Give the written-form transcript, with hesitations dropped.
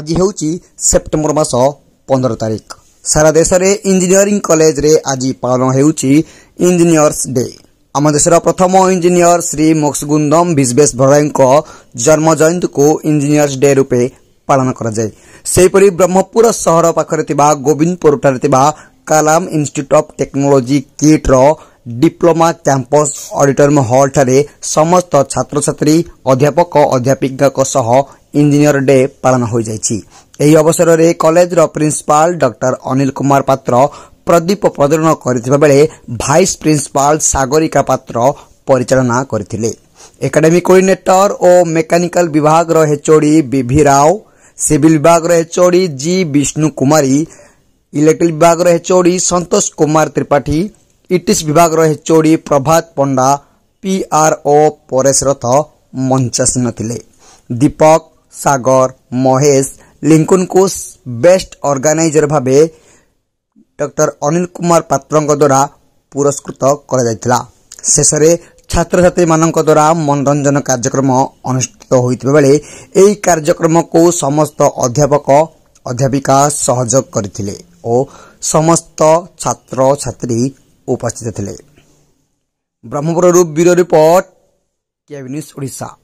आज हूँ सेप्टेम्बर मास 15 तारिख। सारा देश में इंजीनियरिंग कॉलेज रे आज पालन होउची इंजीनियर्स डे। आम देशर प्रथम इंजीनियर श्री मोक्षगुंडम विश्वेश्वरय्या जन्म जयंती को इंजीनियर्स डे रूपे पालन करा जाए। सेहीपरि ब्रह्मपुर सहर पाखरे थिबा गोविंदपुर ठारे थिबा Kalam institute of technology KIT रो डिप्लोमा कैंपस ऑडिटोरियम हॉल ठारे समस्त छात्र छात्री अध्यापक अध्यापिका सह इंजीनियर डे पालन हो जाइछि। एही अवसर में कॉलेज रो प्रिंसिपाल डॉक्टर अनिल कुमार पात्र प्रदीप प्रज्वलन करथिबा बेले भाइस प्रिंसिपाल सागरिका पात्र परिचालना करथिले। एकेडमिक कोऑर्डिनेटर और मेकानिकल विभाग रो एचओडी बीभी राव, सिविल विभाग रो एचओडी जी विष्णु कुमारी, इलेक्ट्रिकल विभाग रो एचओडी संतोष कुमार त्रिपाठी, इटिस विभाग रो एचओडी प्रभात पंडा, पीआरओ परेश रथ मंचासीन थिले। दीपक, सागर, महेश, लिंकन को बेस्ट ऑर्गेनाइजर भावे डॉक्टर अनिल कुमार पात्र द्वारा पुरस्कृत करा जायतिला। शेष में छात्र छात्री मानक द्वारा मनोरंजन कार्यक्रम अनुष्ठित होइतिबा बेले एही कार्यक्रम को समस्त अध्यापक अध्यापिका सहयोग करथिले और समस्त छात्र छात्री उपस्थित थिले। Brahmapur bureau report KB news Odisha.